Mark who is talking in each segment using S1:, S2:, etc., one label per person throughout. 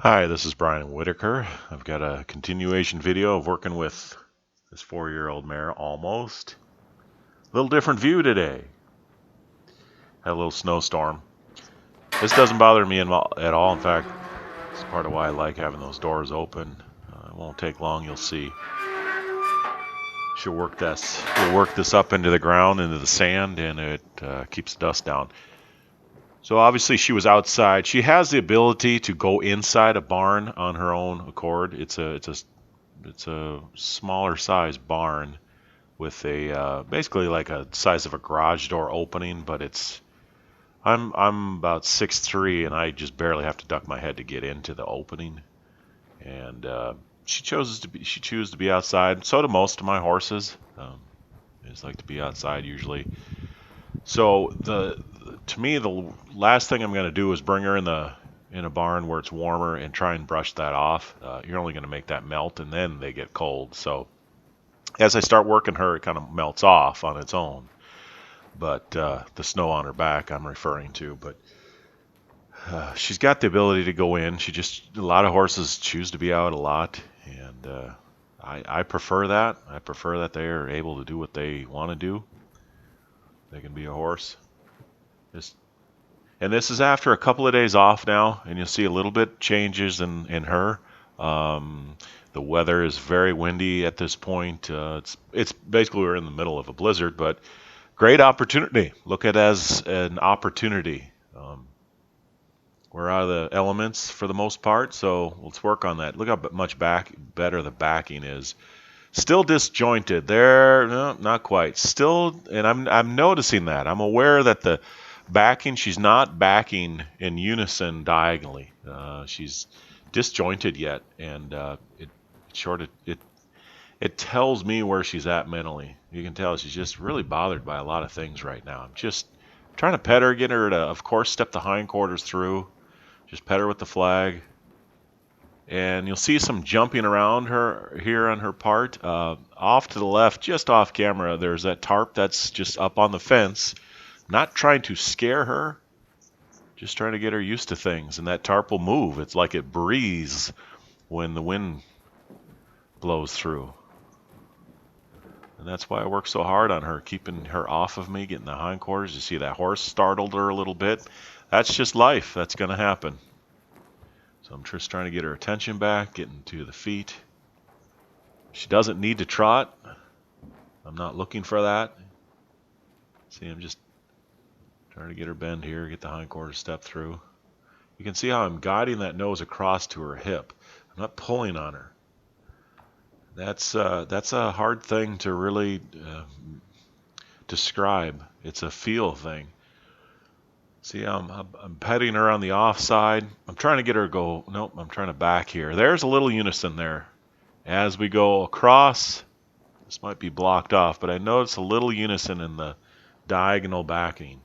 S1: Hi, this is Brian Whitaker. I've got a continuation video of working with this 4-year-old mare almost. A little different view today. Had a little snowstorm. This doesn't bother me at all. In fact, it's part of why I like having those doors open. It won't take long, you'll see. We'll work this up into the ground, into the sand, and it keeps the dust down. So obviously she was outside. She has the ability to go inside a barn on her own accord. It's a smaller size barn with a basically like a size of a garage door opening, but I'm about 6'3" and I just barely have to duck my head to get into the opening. And she chooses to be outside. So do most of my horses. They just like to be outside usually. So to me the last thing I'm going to do is bring her in a barn where it's warmer and try and brush that off. You're only going to make that melt and then they get cold. So as I start working her, it kind of melts off on its own. But the snow on her back, I'm referring to. But she's got the ability to go in. A lot of horses choose to be out a lot, and I prefer that. I prefer that they are able to do what they want to do. They can be a horse. Just, and this is after a couple of days off now, and you'll see a little bit changes in her. The weather is very windy at this point. It's basically we're in the middle of a blizzard, but great opportunity. Look at it as an opportunity. We're out of the elements for the most part, so let's work on that. Look how better the backing is. Still disjointed there, no, not quite. Still, and I'm noticing that. I'm aware that the backing, she's not backing in unison diagonally. She's disjointed yet, and it tells me where she's at mentally. You can tell she's just really bothered by a lot of things right now. I'm just trying to pet her, get her to, of course, step the hindquarters through. Just pet her with the flag. And you'll see some jumping around her here on her part. Off to the left, just off camera, there's that tarp that's just up on the fence. Not trying to scare her, just trying to get her used to things. And that tarp will move. It's like it breathes when the wind blows through. And that's why I work so hard on her, keeping her off of me, getting the hindquarters. You see that horse startled her a little bit. That's just life. That's going to happen. So I'm just trying to get her attention back, getting to the feet. She doesn't need to trot. I'm not looking for that. See, I'm just trying to get her bend here, get the hindquarters step through. You can see how I'm guiding that nose across to her hip. I'm not pulling on her. That's a hard thing to really describe. It's a feel thing. See, I'm petting her on the offside. I'm trying to get her to go. Nope, I'm trying to back here. There's a little unison there. As we go across, this might be blocked off, but I notice a little unison in the diagonal backing.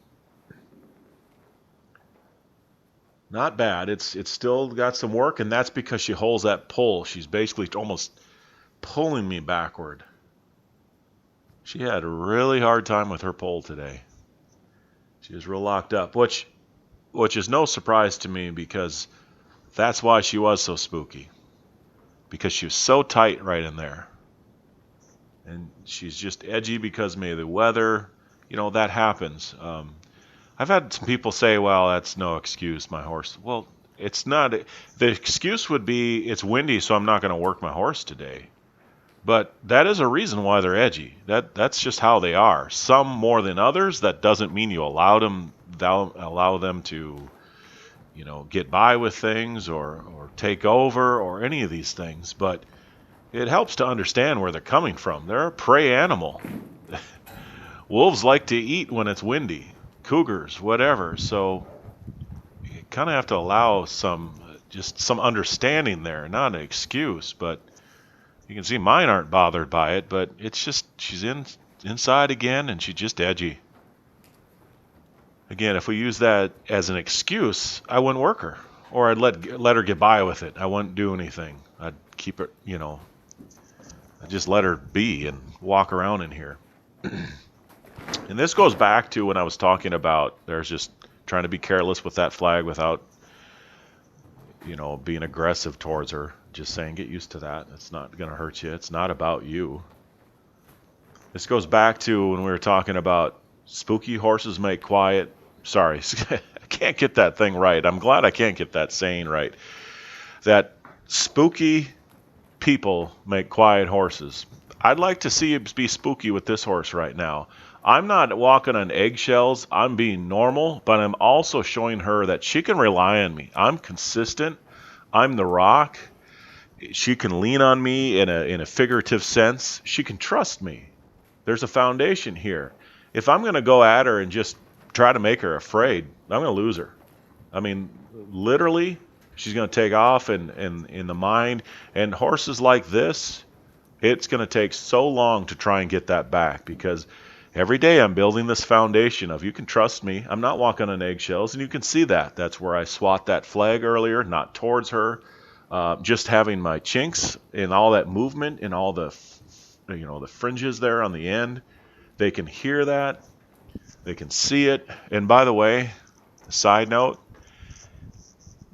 S1: Not bad. It's still got some work, and that's because she holds that pull. She's basically almost pulling me backward. She had a really hard time with her pull today. She was real locked up, which is no surprise to me because that's why she was so spooky. Because she was so tight right in there. And she's just edgy because maybe the weather, that happens. I've had some people say, well, that's no excuse, my horse. Well, it's not. The excuse would be it's windy, so I'm not going to work my horse today. But that is a reason why they're edgy. That's just how they are. Some more than others. That doesn't mean you allow them to, get by with things or take over or any of these things. But it helps to understand where they're coming from. They're a prey animal. Wolves like to eat when it's windy. Cougars, whatever. So you kind of have to allow some understanding there. Not an excuse, but you can see mine aren't bothered by it, but it's just she's inside again and she's just edgy. Again, if we use that as an excuse, I wouldn't work her, or I'd let her get by with it. I wouldn't do anything. I'd keep it, I'd just let her be and walk around in here. And this goes back to when I was talking about there's just trying to be careless with that flag without being aggressive towards her. Just saying, get used to that. It's not going to hurt you. It's not about you. This goes back to when we were talking about spooky horses make quiet. Sorry, I can't get that thing right. I'm glad I can't get that saying right. That spooky people make quiet horses. I'd like to see it be spooky with this horse right now. I'm not walking on eggshells. I'm being normal, but I'm also showing her that she can rely on me. I'm consistent. I'm the rock. She can lean on me in a figurative sense. She can trust me. There's a foundation here. If I'm going to go at her and just try to make her afraid, I'm going to lose her. I mean, literally, she's going to take off in the mind. And horses like this, it's going to take so long to try and get that back because every day I'm building this foundation of you can trust me. I'm not walking on eggshells, and you can see that. That's where I swat that flag earlier, not towards her. Just having my chinks and all that movement and all the the fringes there on the end. They can hear that. They can see it. And by the way, side note,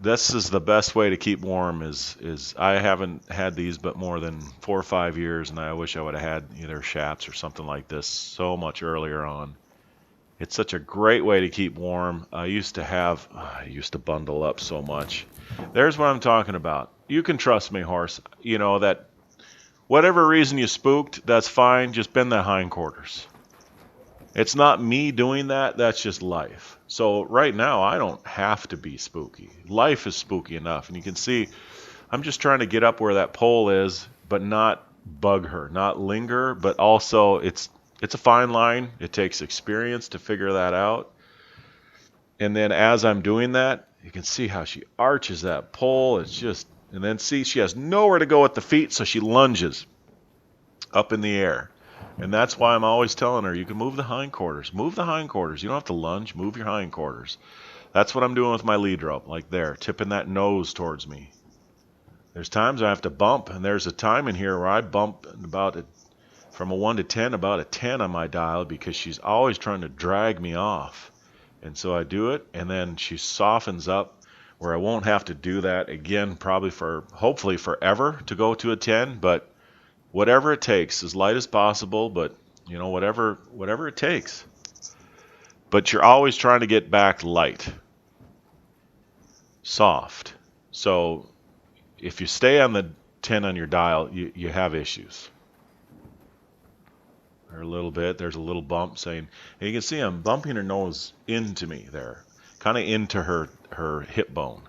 S1: this is the best way to keep warm is I haven't had these but more than 4 or 5 years, and I wish I would have had either Shaps or something like this so much earlier on. It's such a great way to keep warm. I used to bundle up so much. There's what I'm talking about. You can trust me, horse. That whatever reason you spooked, that's fine. Just bend the hindquarters. It's not me doing that. That's just life. So right now, I don't have to be spooky. Life is spooky enough. And you can see I'm just trying to get up where that pole is, but not bug her, not linger. But also, it's a fine line. It takes experience to figure that out. And then as I'm doing that, you can see how she arches that pole. And then see, she has nowhere to go at the feet, so she lunges up in the air. And that's why I'm always telling her, you can move the hindquarters. Move the hindquarters. You don't have to lunge. Move your hindquarters. That's what I'm doing with my lead rope, like there, tipping that nose towards me. There's times I have to bump, and there's a time in here where I bump from a 1 to 10, about a 10 on my dial because she's always trying to drag me off. And so I do it, and then she softens up where I won't have to do that again, hopefully forever to go to a 10, but whatever it takes, as light as possible, but whatever it takes. But you're always trying to get back light, soft. So if you stay on the 10 on your dial, you have issues. Or a little bit. There's a little bump saying, and you can see I'm bumping her nose into me there, kind of into her hip bone.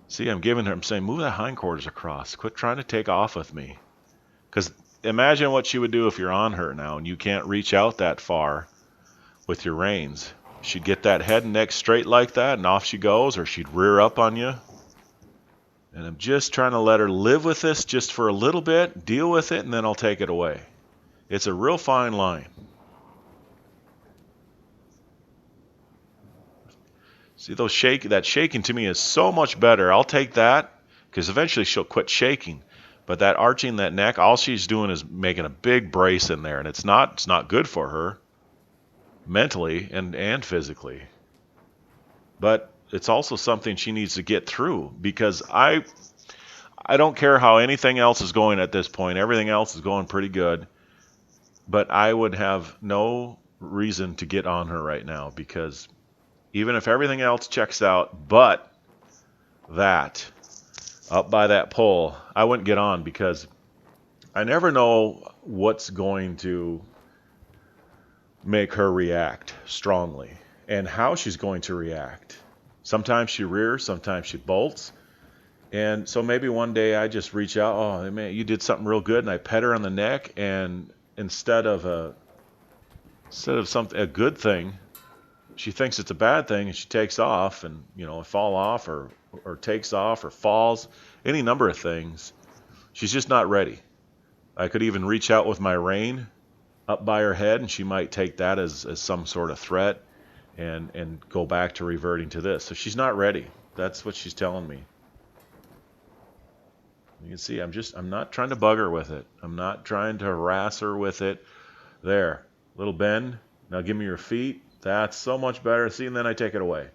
S1: See, I'm saying, move that hindquarters across. Quit trying to take off with me. Because imagine what she would do if you're on her now and you can't reach out that far with your reins. She'd get that head and neck straight like that, and off she goes, or she'd rear up on you. And I'm just trying to let her live with this just for a little bit, deal with it, and then I'll take it away. It's a real fine line. See, that shaking to me is so much better. I'll take that because eventually she'll quit shaking. But that arching that neck, all she's doing is making a big brace in there, and it's not good for her mentally and physically. But it's also something she needs to get through because I don't care how anything else is going at this point. Everything else is going pretty good. But I would have no reason to get on her right now because even if everything else checks out, but that up by that pole, I wouldn't get on because I never know what's going to make her react strongly and how she's going to react. Sometimes she rears, sometimes she bolts. And so maybe one day I just reach out, oh man, you did something real good, and I pet her on the neck, and instead of something a good thing, she thinks it's a bad thing, and she takes off, and fall off or takes off or falls, any number of things. She's just not ready. I could even reach out with my rein up by her head, and she might take that as some sort of threat and go back to reverting to this. So she's not ready. That's what she's telling me. You can see I'm not trying to bug her with it. I'm not trying to harass her with it. There, little bend. Now give me your feet. That's so much better. See, and then I take it away.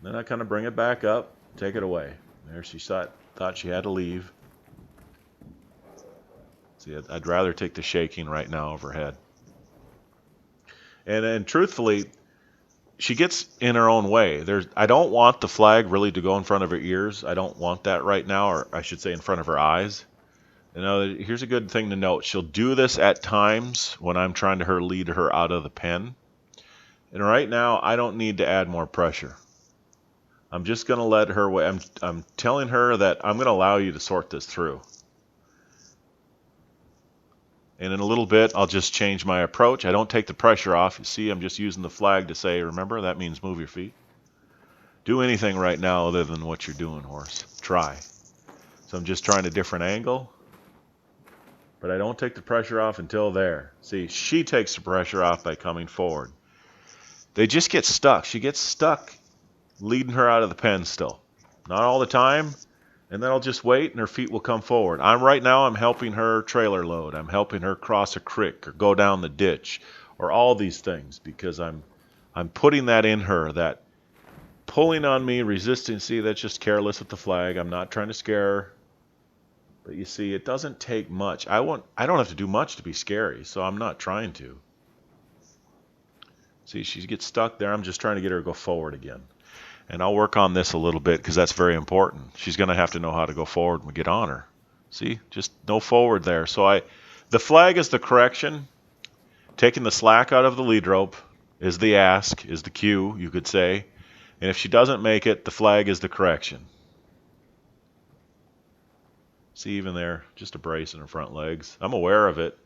S1: Then I kind of bring it back up. Take it away. There she thought she had to leave. See, I'd rather take the shaking right now of her head. And truthfully, she gets in her own way. I don't want the flag really to go in front of her ears. I don't want that right now, or I should say in front of her eyes. Here's a good thing to note. She'll do this at times when I'm trying to lead her out of the pen. And right now, I don't need to add more pressure. I'm just going to let her wait. I'm telling her that I'm going to allow you to sort this through. And in a little bit, I'll just change my approach. I don't take the pressure off. You see, I'm just using the flag to say, remember, that means move your feet. Do anything right now other than what you're doing, horse. Try. So I'm just trying a different angle. But I don't take the pressure off until there. See, she takes the pressure off by coming forward. They just get stuck. She gets stuck leading her out of the pen still. Not all the time. And then I'll just wait and her feet will come forward. Right now I'm helping her trailer load. I'm helping her cross a creek or go down the ditch or all these things because I'm putting that in her, that pulling on me, resisting. See, that's just careless with the flag. I'm not trying to scare her. But you see, it doesn't take much. I don't have to do much to be scary, so I'm not trying to. See, she gets stuck there. I'm just trying to get her to go forward again. And I'll work on this a little bit because that's very important. She's going to have to know how to go forward when we get on her. See, just no forward there. So the flag is the correction. Taking the slack out of the lead rope is the ask, is the cue, you could say. And if she doesn't make it, the flag is the correction. See, even there, just a brace in her front legs. I'm aware of it.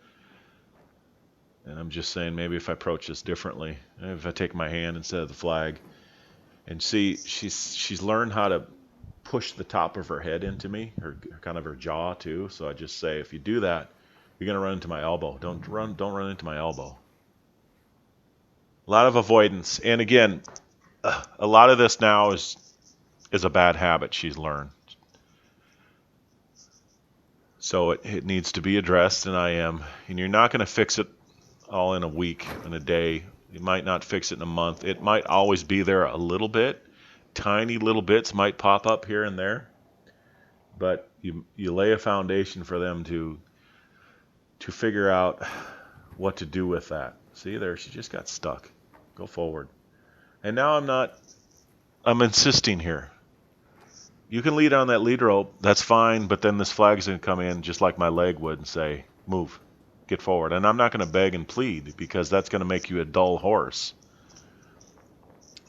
S1: And I'm just saying maybe if I approach this differently, maybe if I take my hand instead of the flag. And see, she's learned how to push the top of her head into me, kind of her jaw too. So I just say, if you do that, you're going to run into my elbow. Don't run into my elbow. A lot of avoidance. And again, a lot of this now is a bad habit she's learned. So it needs to be addressed, and I am. And you're not going to fix it all in a week, in a day. You might not fix it in a month. It might always be there a little bit. Tiny little bits might pop up here and there. But you lay a foundation for them to figure out what to do with that. See there, she just got stuck. Go forward. And now I'm insisting here. You can lead on that lead rope, that's fine, but then this flag's going to come in just like my leg would and say, move. Get forward. And I'm not going to beg and plead because that's going to make you a dull horse.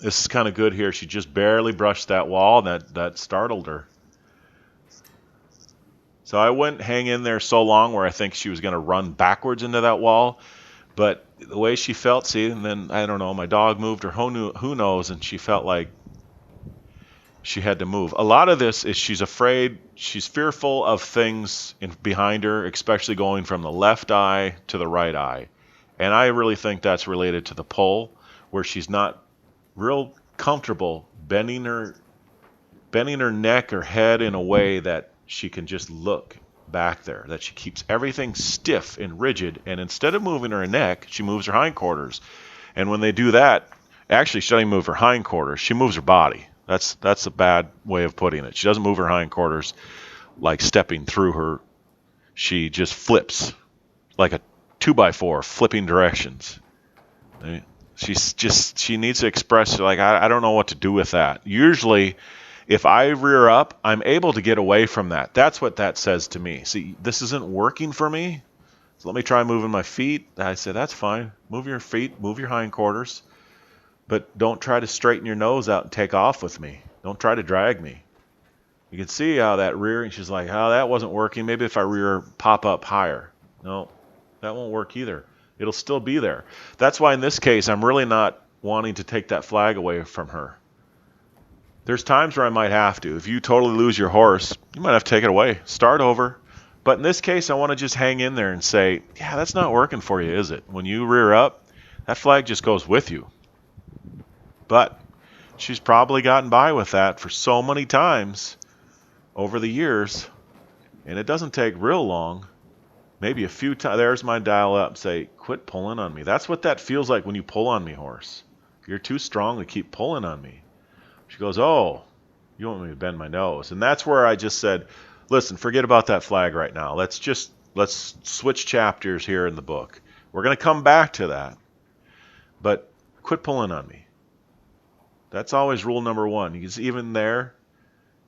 S1: This is kind of good here. She just barely brushed that wall, and that startled her. So I wouldn't hang in there so long where I think she was going to run backwards into that wall. But the way she felt, see, and then, I don't know, my dog moved or who knows, and she felt like she had to move. A lot of this is she's afraid, she's fearful of things behind her, especially going from the left eye to the right eye. And I really think that's related to the pull, where she's not real comfortable bending her neck or head in a way that she can just look back there, that she keeps everything stiff and rigid, and instead of moving her neck, she moves her hindquarters. And when they do that, actually she doesn't move her hindquarters, she moves her body. That's a bad way of putting it. She doesn't move her hindquarters like stepping through her. She just flips like a 2x4 flipping directions. She needs to express, like, I don't know what to do with that. Usually, if I rear up, I'm able to get away from that. That's what that says to me. See, this isn't working for me, so let me try moving my feet. I say, that's fine. Move your feet, move your hindquarters. But don't try to straighten your nose out and take off with me. Don't try to drag me. You can see how that rear, and she's like, oh, that wasn't working. Maybe if I rear pop up higher. No, that won't work either. It'll still be there. That's why in this case, I'm really not wanting to take that flag away from her. There's times where I might have to. If you totally lose your horse, you might have to take it away. Start over. But in this case, I want to just hang in there and say, yeah, that's not working for you, is it? When you rear up, that flag just goes with you. But she's probably gotten by with that for so many times over the years, and it doesn't take real long. Maybe a few times. There's my dial up. Say, quit pulling on me. That's what that feels like when you pull on me, horse. You're too strong to keep pulling on me. She goes, oh, You want me to bend my nose. And that's where I just said, listen, forget about that flag right now. Let's switch chapters here in the book. We're going to come back to that. But quit pulling on me. That's always rule number one. Because even there,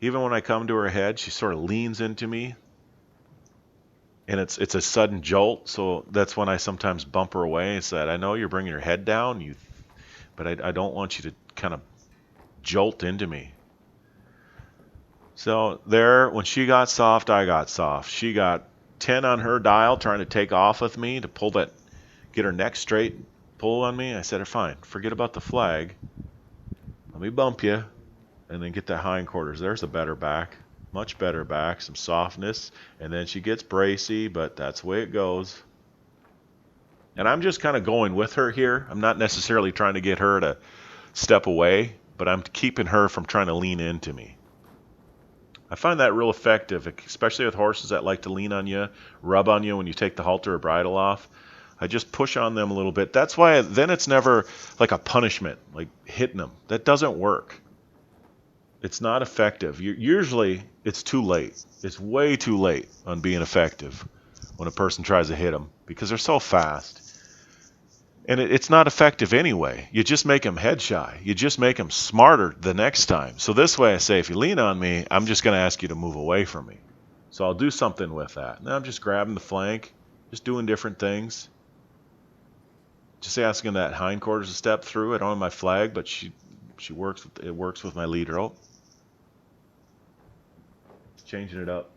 S1: even when I come to her head, she sort of leans into me. And it's a sudden jolt. So that's when I sometimes bump her away and said, I know you're bringing your head down, but I don't want you to kind of jolt into me. So there, when she got soft, I got soft. She got 10 on her dial trying to take off with me to pull that, get her neck straight, pull on me. I said, fine, forget about the flag. Let me bump you and then get that hindquarters. There's a better back, much better back, some softness. And then she gets bracy, but that's the way it goes. And I'm just kind of going with her here. I'm not necessarily trying to get her to step away, but I'm keeping her from trying to lean into me. I find that real effective, especially with horses that like to lean on you, rub on you when you take the halter or bridle off. I just push on them a little bit. That's why then it's never like a punishment, like hitting them. That doesn't work. It's not effective. Usually it's too late. It's way too late on being effective when a person tries to hit them because they're so fast. And it's not effective anyway. You just make them head shy. You just make them smarter the next time. So this way I say, if you lean on me, I'm just going to ask you to move away from me. So I'll do something with that. Now I'm just grabbing the flank, just doing different things. Just asking that hindquarters to step through. I don't have my flag, but it works with my lead rope. Changing it up.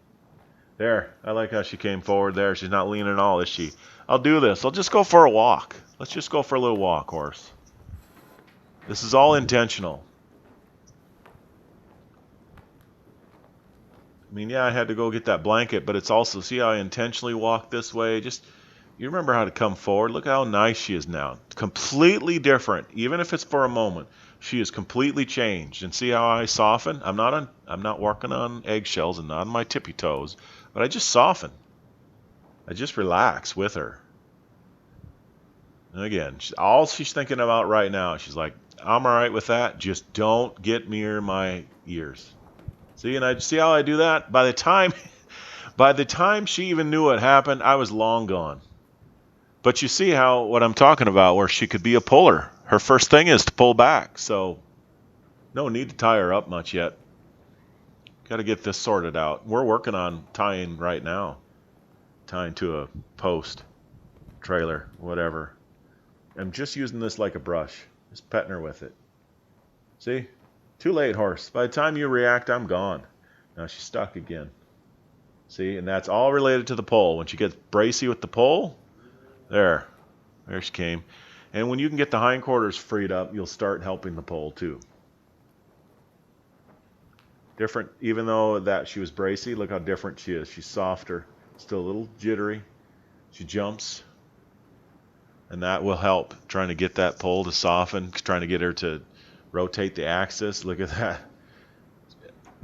S1: There, I like how she came forward there. She's not leaning at all, is she? I'll do this. I'll just go for a walk. Let's just go for a little walk, horse. This is all intentional. I mean, yeah, I had to go get that blanket, but it's also, see how I intentionally walked this way? Just, you remember how to come forward. Look how nice she is now. Completely different, even if it's for a moment. She is completely changed. And see how I soften? I'm not working on eggshells and not on my tippy toes, but I just soften. I just relax with her. And again, all she's thinking about right now, she's like, I'm all right with that. Just don't get near my ears. See, and I see how I do that? By the time she even knew what happened, I was long gone. But you see how what I'm talking about, where she could be a puller. Her first thing is to pull back, so no need to tie her up much yet. Got to get this sorted out. We're working on tying right now, tying to a post, trailer, whatever. I'm just using this like a brush, just petting her with it. See? Too late, horse. By the time you react, I'm gone. Now she's stuck again. See? And that's all related to the pole. When she gets bracy with the pole, there she came. And when you can get the hindquarters freed up, you'll start helping the pole too. Different, even though that she was bracy, look how different she is. She's softer, still a little jittery. She jumps. And that will help, trying to get that pole to soften, trying to get her to rotate the axis. Look at that.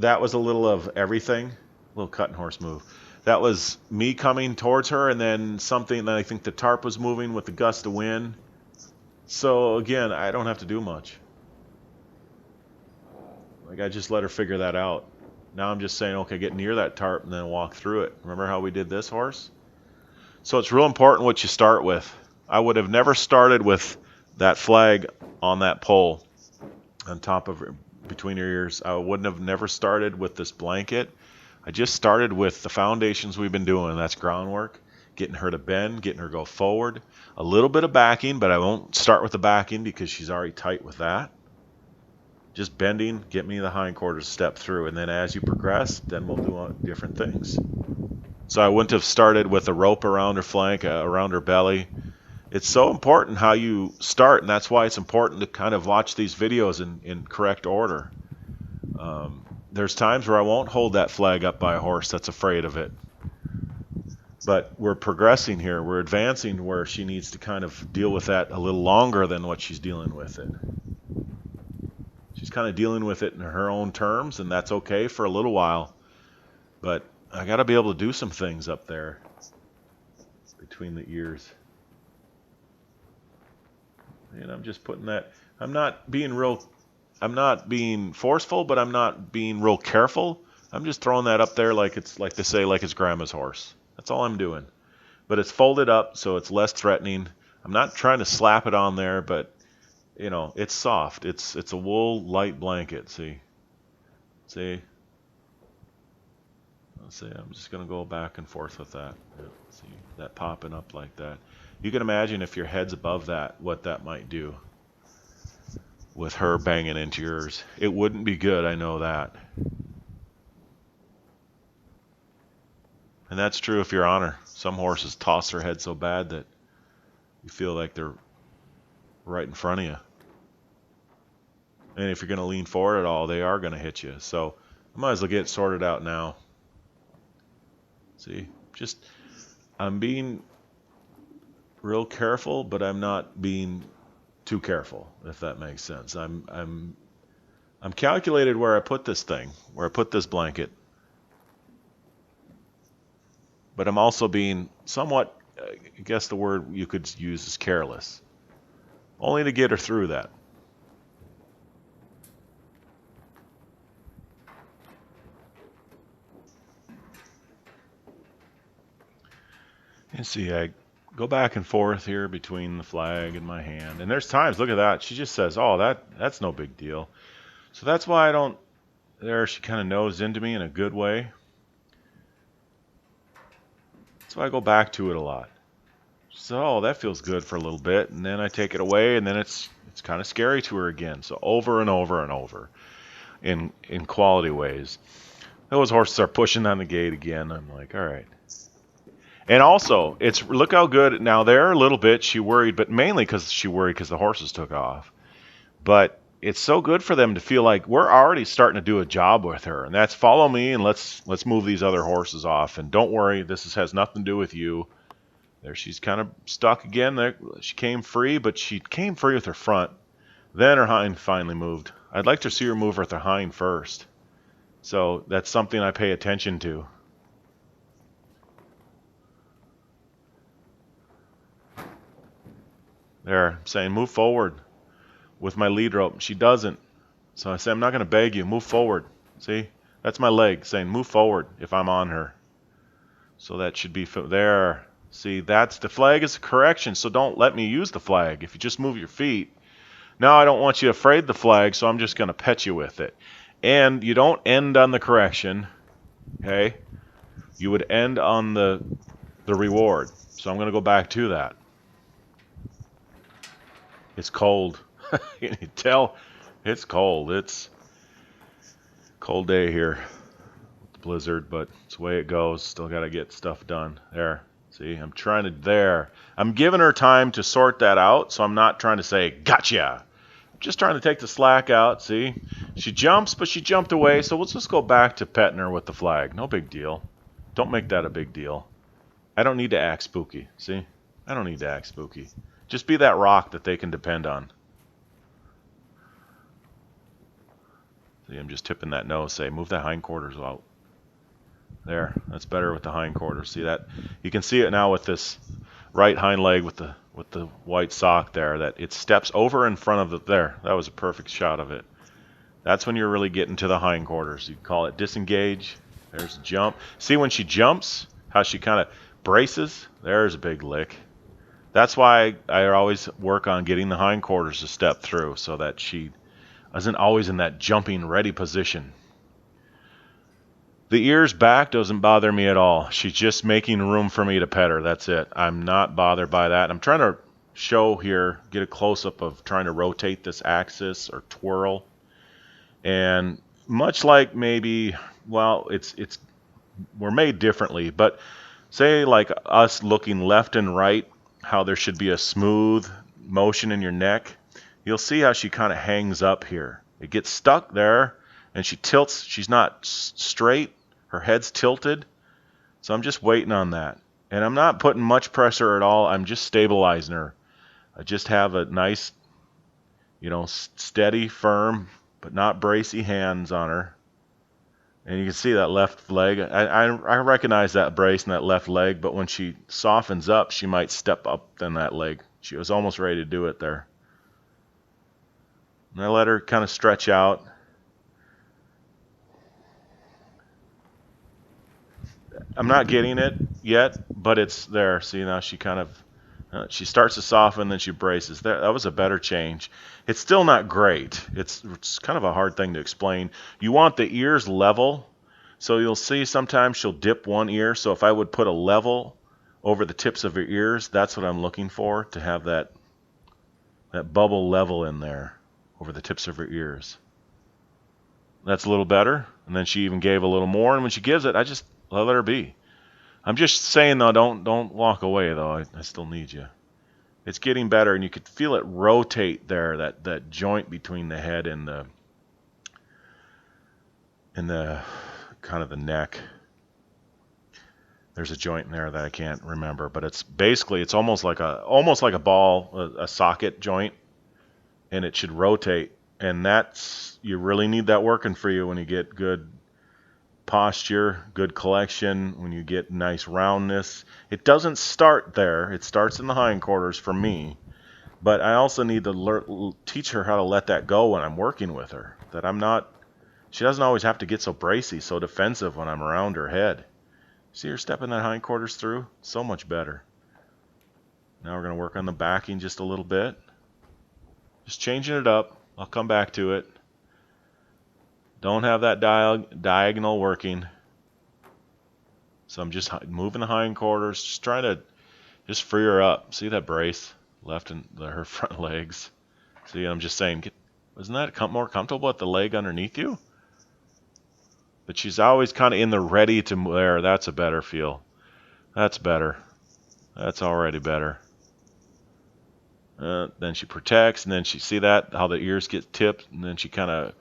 S1: That was a little of everything. A little cutting horse move. That was me coming towards her, and then something that I think the tarp was moving with the gust of wind. So again, I don't have to do much. Like I just let her figure that out. Now I'm just saying, okay, get near that tarp and then walk through it. Remember how we did this, horse? So it's real important what you start with. I would have never started with that flag on that pole on top of her, between her ears. I wouldn't have never started with this blanket. I just started with the foundations we've been doing. That's groundwork, getting her to bend, getting her to go forward. A little bit of backing, but I won't start with the backing because she's already tight with that. Just bending, get me the hindquarters step through. And then as you progress, then we'll do different things. So I wouldn't have started with a rope around her flank, around her belly. It's so important how you start, and that's why it's important to kind of watch these videos in correct order. There's times where I won't hold that flag up by a horse that's afraid of it. But we're progressing here. We're advancing where she needs to kind of deal with that a little longer than what she's dealing with it. She's kind of dealing with it in her own terms, and that's okay for a little while. But I got to be able to do some things up there between the ears. And I'm just putting that, I'm not being real, not being forceful, but I'm not being real careful. I'm just throwing that up there like it's like they say, like it's grandma's horse. That's all I'm doing. But it's folded up so it's less threatening. I'm not trying to slap it on there, but it's soft. It's a wool light blanket. See. Let's see. I'm just gonna go back and forth with that. Yeah, see that popping up like that. You can imagine if your head's above that, what that might do with her banging into yours. It wouldn't be good. I know that. And that's true if you're on her. Some horses toss their head so bad that you feel like they're right in front of you. And if you're going to lean forward at all, they are going to hit you. So I might as well get it sorted out now. See, I'm being real careful, but I'm not being too careful, if that makes sense. I'm calculated where I put this thing, where I put this blanket, but I'm also being somewhat, I guess the word you could use is careless, only to get her through that. And see, I go back and forth here between the flag and my hand, and there's times, look at that, she just says, oh, that's no big deal. So that's why I don't, there she kind of nosed into me in a good way. That's why I go back to it a lot. So, oh, that feels good for a little bit, and then I take it away, and then it's kind of scary to her again. So over and over and over, in quality ways. Those horses are pushing on the gate again. I'm like, all right. And also, look how good now. There a little bit she worried, but mainly because she worried because the horses took off. But it's so good for them to feel like we're already starting to do a job with her, and that's follow me and let's move these other horses off. And don't worry, has nothing to do with you. There she's kind of stuck again. There she came free, but she came free with her front. Then her hind finally moved. I'd like to see her move with her hind first. So that's something I pay attention to. There, I'm saying move forward with my lead rope. She doesn't. So I say, I'm not going to beg you. Move forward. See? That's my leg saying move forward if I'm on her. So that should be there. See, that's the flag is a correction, so don't let me use the flag. If you just move your feet. Now I don't want you afraid of the flag, so I'm just going to pet you with it. And you don't end on the correction, okay? You would end on the reward. So I'm going to go back to that. It's cold. You can tell it's cold. It's a cold day here. Blizzard, but it's the way it goes. Still got to get stuff done. There. See, I'm trying to, there. I'm giving her time to sort that out, so I'm not trying to say, gotcha. I'm just trying to take the slack out, see? She jumps, but she jumped away, so let's just go back to petting her with the flag. No big deal. Don't make that a big deal. I don't need to act spooky, see? I don't need to act spooky. Just be that rock that they can depend on. See, I'm just tipping that nose, say, move that hindquarters out. There, that's better with the hindquarters. See that? You can see it now with this right hind leg with the white sock there, that it steps over in front of the, there. That was a perfect shot of it. That's when you're really getting to the hindquarters. You call it disengage. There's a jump. See when she jumps, how she kind of braces? There's a big lick. That's why I always work on getting the hindquarters to step through so that she isn't always in that jumping ready position. The ears back doesn't bother me at all. She's just making room for me to pet her. That's it. I'm not bothered by that. I'm trying to show here, get a close-up of trying to rotate this axis or twirl. And much like maybe, well, we're made differently, but say like us looking left and right, how there should be a smooth motion in your neck. You'll see how she kind of hangs up here. It gets stuck there, and she tilts. She's not straight. Her head's tilted. So I'm just waiting on that. And I'm not putting much pressure at all. I'm just stabilizing her. I just have a nice, steady, firm, but not bracy hands on her. And you can see that left leg. I recognize that brace and that left leg, but when she softens up, she might step up in that leg. She was almost ready to do it there. And I let her kind of stretch out. I'm not getting it yet, but it's there. See, now she kind of she starts to soften, then she braces. That was a better change. It's still not great. It's kind of a hard thing to explain. You want the ears level, so you'll see sometimes she'll dip one ear. So if I would put a level over the tips of her ears, that's what I'm looking for, to have that bubble level in there over the tips of her ears. That's a little better. And then she even gave a little more, and when she gives it, I just let her be. I'm just saying though, don't walk away though. I still need you. It's getting better, and you could feel it rotate there. That joint between the head and the kind of the neck. There's a joint in there that I can't remember, but it's basically it's almost like a ball, a socket joint, and it should rotate. And that's, you really need that working for you when you get good posture, good collection, when you get nice roundness. It doesn't start there. It starts in the hindquarters for me, but I also need to teach her how to let that go when I'm working with her. That I'm not, she doesn't always have to get so bracy, so defensive when I'm around her head. See her stepping that hindquarters through? So much better. Now we're going to work on the backing just a little bit. Just changing it up. I'll come back to it. Don't have that diagonal working. So I'm just moving the hindquarters, just trying to just free her up. See that brace? Left and her front legs. See, I'm just saying, isn't that more comfortable with the leg underneath you? But she's always kind of in the ready to move. There, that's a better feel. That's better. That's already better. Then she protects, and then she, see that, how the ears get tipped, and then she kind of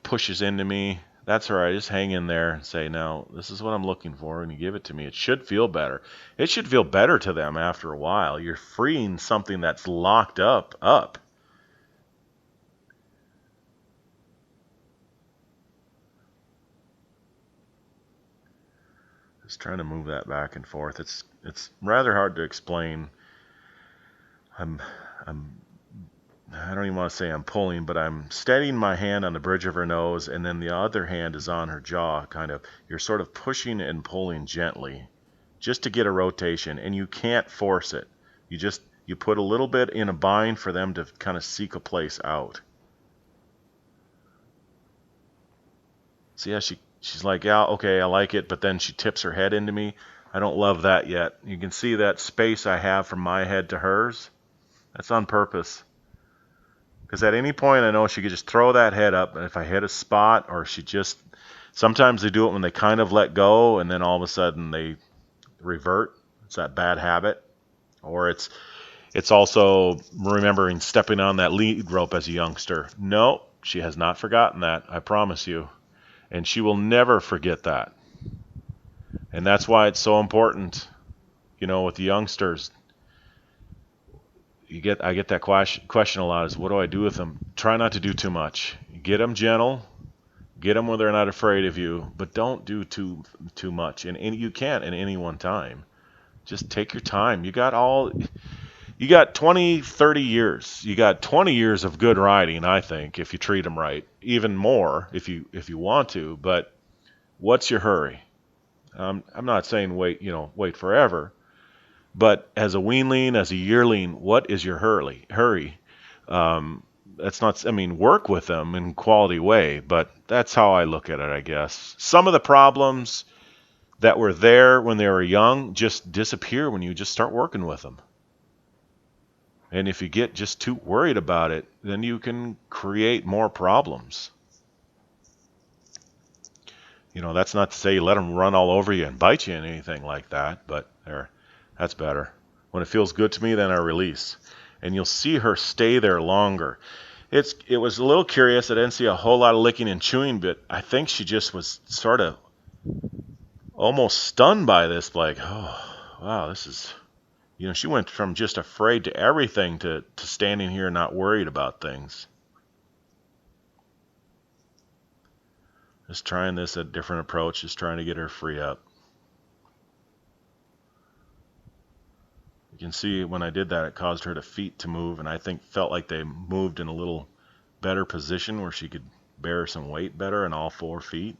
S1: pushes into me. That's all right. Just hang in there and say, now, this is what I'm looking for, and you give it to me. It should feel better. It should feel better to them after a while. You're freeing something that's locked up. Just trying to move that back and forth. It's rather hard to explain. I'm I don't even want to say I'm pulling, but I'm steadying my hand on the bridge of her nose, and then the other hand is on her jaw, kind of. You're sort of pushing and pulling gently just to get a rotation, and you can't force it. You put a little bit in a bind for them to kind of seek a place out. See how she's like, yeah, okay, I like it, but then she tips her head into me. I don't love that yet. You can see that space I have from my head to hers. That's on purpose. Because at any point I know she could just throw that head up, and if I hit a spot, or she just, sometimes they do it when they kind of let go, and then all of a sudden they revert. It's that bad habit. Or it's also remembering stepping on that lead rope as a youngster. No, she has not forgotten that, I promise you. And she will never forget that. And that's why it's so important, with the youngsters. I get that question a lot, is what do I do with them? Try not to do too much. Get them gentle. Get them where they're not afraid of you, but don't do too much. And you can't in any one time. Just take your time. You got 20, 30 years. You got 20 years of good riding, I think, if you treat them right. Even more if you want to, but what's your hurry? I'm not saying wait forever, but as a weanling, as a yearling, what is your hurry? That's not, I mean, work with them in a quality way, but that's how I look at it, I guess. Some of the problems that were there when they were young just disappear when you just start working with them. And if you get just too worried about it, then you can create more problems. That's not to say you let them run all over you and bite you and anything like that, but that's better. When it feels good to me, then I release. And you'll see her stay there longer. It was a little curious. I didn't see a whole lot of licking and chewing, but I think she just was sort of almost stunned by this, like, oh, wow, this is, she went from just afraid to everything to standing here not worried about things. Just trying this a different approach, just trying to get her free up. You can see when I did that, it caused her feet to move, and I think felt like they moved in a little better position where she could bear some weight better in all 4 feet.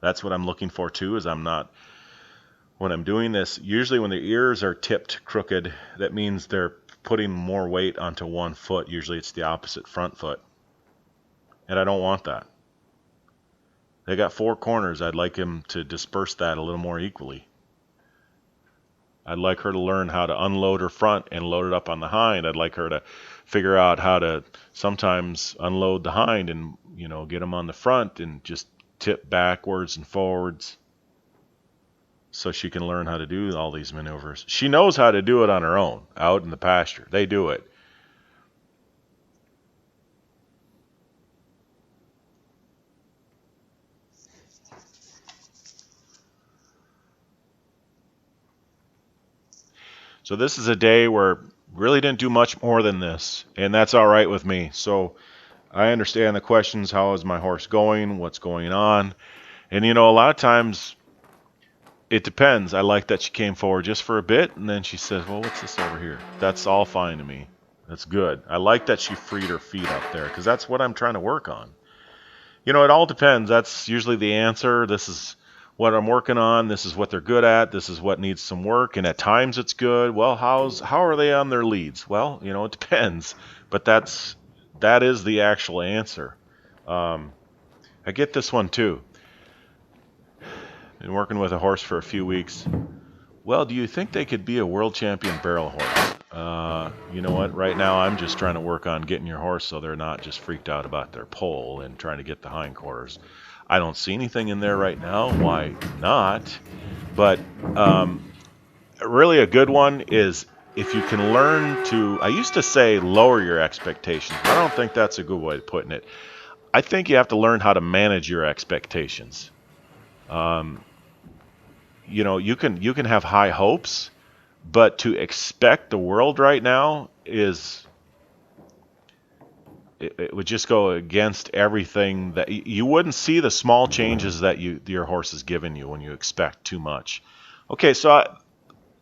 S1: That's what I'm looking for too, is when I'm doing this, usually when the ears are tipped crooked, that means they're putting more weight onto one foot. Usually it's the opposite front foot. And I don't want that. They got 4 corners. I'd like him to disperse that a little more equally. I'd like her to learn how to unload her front and load it up on the hind. I'd like her to figure out how to sometimes unload the hind and, get them on the front and just tip backwards and forwards so she can learn how to do all these maneuvers. She knows how to do it on her own out in the pasture. They do it. So this is a day where really didn't do much more than this, and that's all right with me. So I understand the questions, how is my horse going, what's going on? And a lot of times it depends. I like that she came forward just for a bit, and then she says, well, what's this over here? That's all fine to me. That's good. I like that she freed her feet up there, because that's what I'm trying to work on. It all depends. That's usually the answer. This is what I'm working on. This is what they're good at. This is what needs some work. And at times it's good. Well, how are they on their leads? Well, it depends. But that is the actual answer. I get this one too. Been working with a horse for a few weeks. Well, do you think they could be a world champion barrel horse? You know what? Right now I'm just trying to work on getting your horse so they're not just freaked out about their pole and trying to get the hindquarters. I don't see anything in there right now. Why not? But really a good one is if you can learn to, I used to say lower your expectations, but I don't think that's a good way of putting it. I think you have to learn how to manage your expectations. You can have high hopes, but to expect the world right now it would just go against everything that you wouldn't see the small changes that your horse is giving you when you expect too much. Okay, so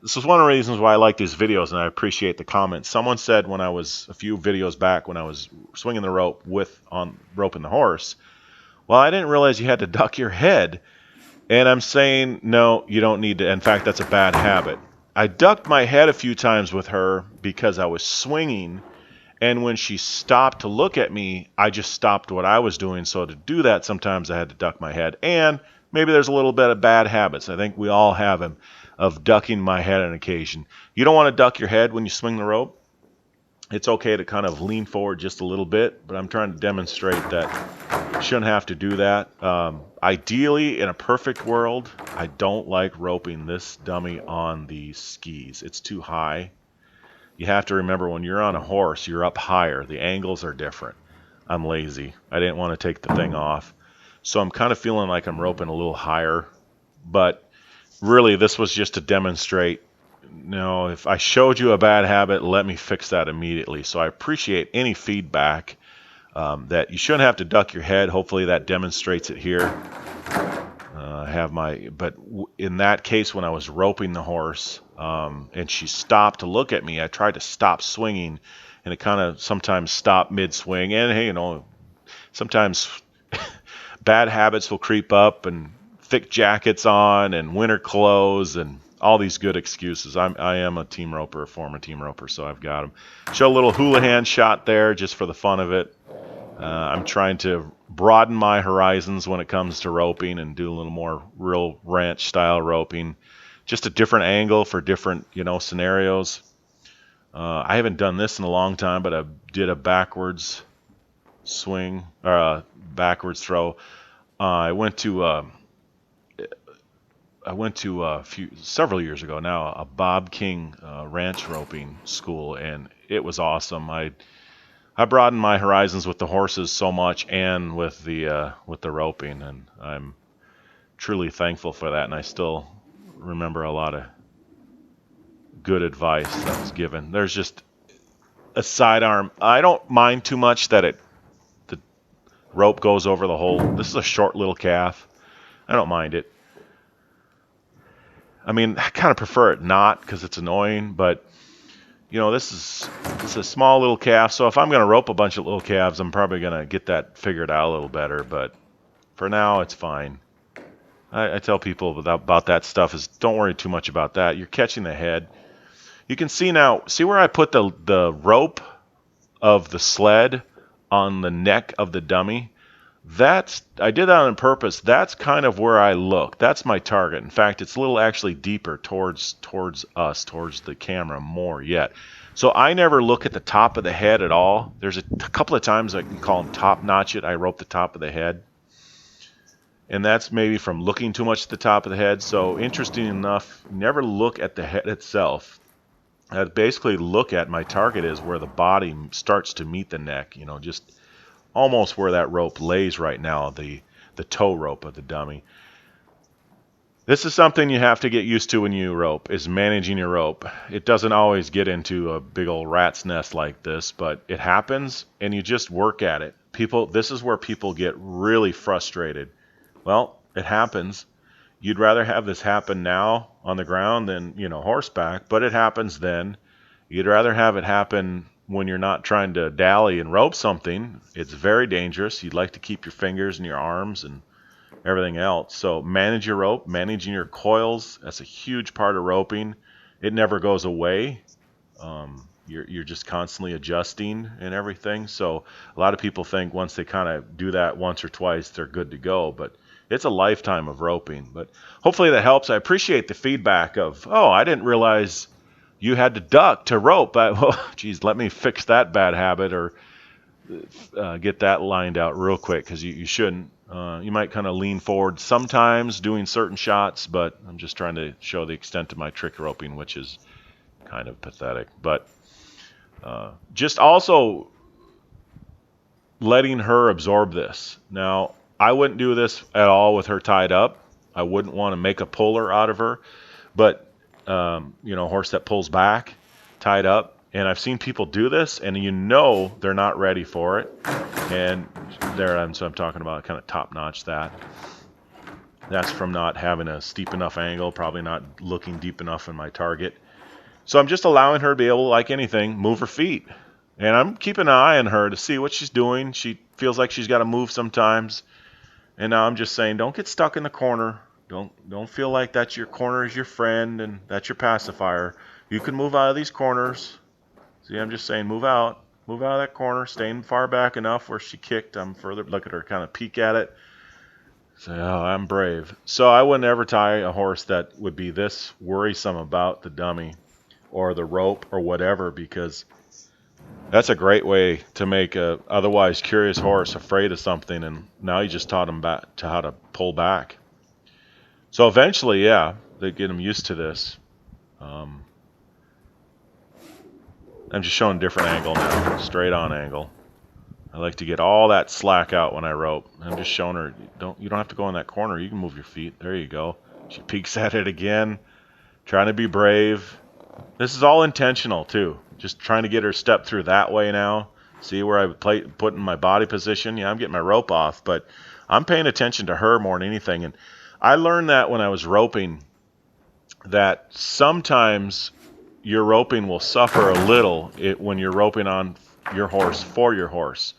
S1: this is one of the reasons why I like these videos, and I appreciate the comments. Someone said when I was a few videos back when I was swinging the rope roping the horse, well, I didn't realize you had to duck your head. And I'm saying, no, you don't need to. In fact, that's a bad habit. I ducked my head a few times with her because I was swinging, and when she stopped to look at me, I just stopped what I was doing. So to do that, sometimes I had to duck my head. And maybe there's a little bit of bad habits. I think we all have them, of ducking my head on occasion. You don't want to duck your head when you swing the rope. It's okay to kind of lean forward just a little bit, but I'm trying to demonstrate that you shouldn't have to do that. Ideally, in a perfect world, I don't like roping this dummy on the skis. It's too high. You have to remember when you're on a horse, you're up higher. The angles are different. I'm lazy. I didn't want to take the thing off. So I'm kind of feeling like I'm roping a little higher. But really, this was just to demonstrate, if I showed you a bad habit, let me fix that immediately. So I appreciate any feedback. That you shouldn't have to duck your head. Hopefully that demonstrates it here. But in that case, when I was roping the horse and she stopped to look at me, I tried to stop swinging, and it kind of sometimes stopped mid-swing. And hey, sometimes bad habits will creep up, and thick jackets on, and winter clothes, and all these good excuses. I am a team roper, a former team roper, so I've got them. Show a little Houlihan shot there just for the fun of it. I'm trying to broaden my horizons when it comes to roping and do a little more real ranch style roping. Just a different angle for different, scenarios. I haven't done this in a long time, but I did a backwards swing or a backwards throw. I went to several years ago now, a Bob King ranch roping school, and it was awesome. I broadened my horizons with the horses so much, and with the roping, and I'm truly thankful for that. And I still remember a lot of good advice that was given. There's just a sidearm. I don't mind too much that the rope goes over the hole. This is a short little calf. I don't mind it. I mean, I kind of prefer it not because it's annoying, but this is a small little calf. So if I'm going to rope a bunch of little calves, I'm probably going to get that figured out a little better. But for now, it's fine. I tell people about that stuff is don't worry too much about that. You're catching the head. You can see now, see where I put the rope of the sled on the neck of the dummy? I did that on purpose. That's kind of where I look. That's my target. In fact, it's a little actually deeper towards us, towards the camera more yet. So I never look at the top of the head at all. There's a couple of times I can call them top notch it. I rope the top of the head. And that's maybe from looking too much at the top of the head. So interesting enough, never look at the head itself. I basically look at my target is where the body starts to meet the neck, just almost where that rope lays right now, the tow rope of the dummy. This is something you have to get used to when you rope, is managing your rope. It doesn't always get into a big old rat's nest like this, but it happens and you just work at it. This is where people get really frustrated. Well, it happens. You'd rather have this happen now on the ground than, horseback, but it happens then. You'd rather have it happen when you're not trying to dally and rope something. It's very dangerous. You'd like to keep your fingers and your arms and everything else. So manage your rope, managing your coils. That's a huge part of roping. It never goes away. You're just constantly adjusting and everything. So a lot of people think once they kind of do that once or twice, they're good to go. But it's a lifetime of roping. But hopefully that helps. I appreciate the feedback of, oh, I didn't realize you had to duck to rope. Well, geez, let me fix that bad habit or get that lined out real quick because you shouldn't. You might kind of lean forward sometimes doing certain shots, but I'm just trying to show the extent of my trick roping, which is kind of pathetic. But just also letting her absorb this. Now, I wouldn't do this at all with her tied up. I wouldn't want to make a puller out of her, but a horse that pulls back, tied up. And I've seen people do this, and they're not ready for it. And so I'm talking about kind of top notch that. That's from not having a steep enough angle, probably not looking deep enough in my target. So I'm just allowing her to be able to, like anything, move her feet. And I'm keeping an eye on her to see what she's doing. She feels like she's got to move sometimes. And now I'm just saying, don't get stuck in the corner. Don't feel like that's your corner is your friend and that's your pacifier. You can move out of these corners. See, I'm just saying, move out of that corner, staying far back enough where she kicked. I'm further, look at her, kind of peek at it. Say, oh, I'm brave. So I wouldn't ever tie a horse that would be this worrisome about the dummy or the rope or whatever, because that's a great way to make a otherwise curious horse afraid of something, and now you just taught him back to how to pull back. So eventually, yeah, they get him used to this. I'm just showing a different angle now, straight on angle. I like to get all that slack out when I rope. I'm just showing her, you don't have to go in that corner. You can move your feet. There you go. She peeks at it again, trying to be brave. This is all intentional too. Just trying to get her step through that way now. See where I put in my body position? Yeah, I'm getting my rope off, but I'm paying attention to her more than anything. And I learned that when I was roping, that sometimes your roping will suffer a little when you're roping on your horse for your horse.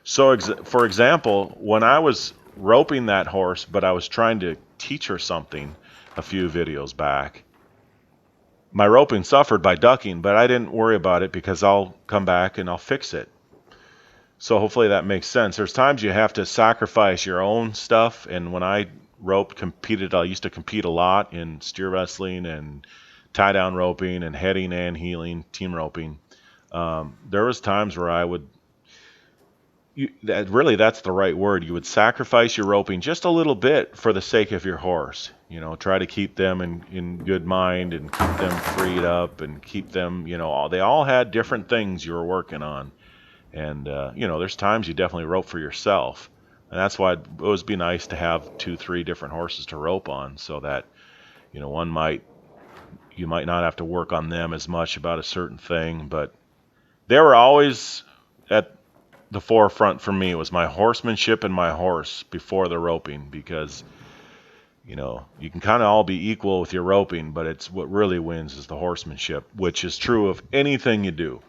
S1: So, for example, when I was roping that horse, but I was trying to teach her something a few videos back, my roping suffered by ducking, but I didn't worry about it because I'll come back and I'll fix it. So hopefully that makes sense. There's times you have to sacrifice your own stuff, and when I I used to compete a lot in steer wrestling and tie down roping and heading and heeling, team roping. There was times where I would, that's the right word. You would sacrifice your roping just a little bit for the sake of your horse. Try to keep them in good mind and keep them freed up and keep them, they all had different things you were working on. And, there's times you definitely rope for yourself. And that's why it'd always be nice to have 2-3 different horses to rope on so that, you might not have to work on them as much about a certain thing. But they were always at the forefront for me. It was my horsemanship and my horse before the roping, because You know, you can kind of all be equal with your roping, but it's what really wins is the horsemanship, which is true of anything you do.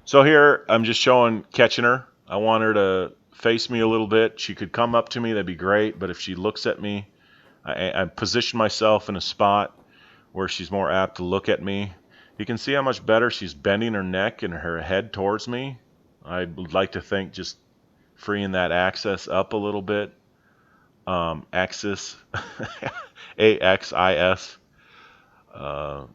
S1: So here I'm just showing catching her. I want her to face me a little bit. She could come up to me, that'd be great, but if she looks at me, I position myself in a spot where she's more apt to look at me. You can see how much better she's bending her neck and her head towards me. I would like to think just freeing that axis up a little bit. Axis, AXIS. Uh,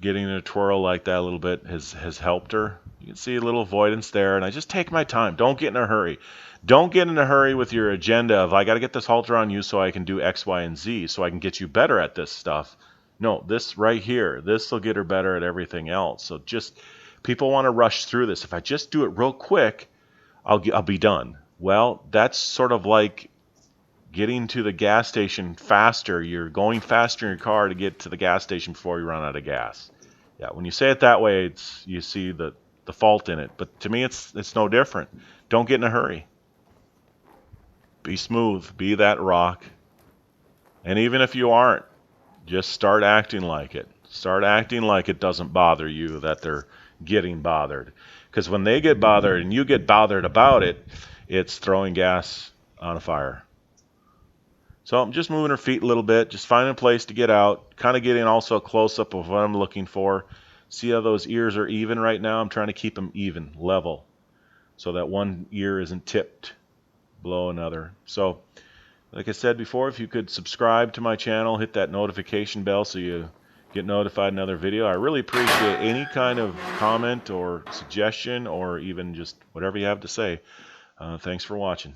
S1: Getting in a twirl like that a little bit has helped her. You can see a little avoidance there, and I just take my time. Don't get in a hurry. Don't get in a hurry with your agenda of I got to get this halter on you so I can do X, Y, and Z, so I can get you better at this stuff. No, this right here, this will get her better at everything else. So just people want to rush through this. If I just do it real quick, I'll be done. Well, that's sort of like getting to the gas station faster. You're going faster in your car to get to the gas station before you run out of gas. Yeah, when you say it that way, it's you see the fault in it. But to me, it's no different. Don't get in a hurry. Be smooth. Be that rock. And even if you aren't, just start acting like it. Start acting like it doesn't bother you that they're getting bothered. Because when they get bothered and you get bothered about it, it's throwing gas on a fire. So I'm just moving her feet a little bit, just finding a place to get out, kind of getting also a close-up of what I'm looking for. See how those ears are even right now? I'm trying to keep them even, level, so that one ear isn't tipped below another. So, like I said before, if you could subscribe to my channel, hit that notification bell so you get notified another video. I really appreciate any kind of comment or suggestion or even just whatever you have to say. Thanks for watching.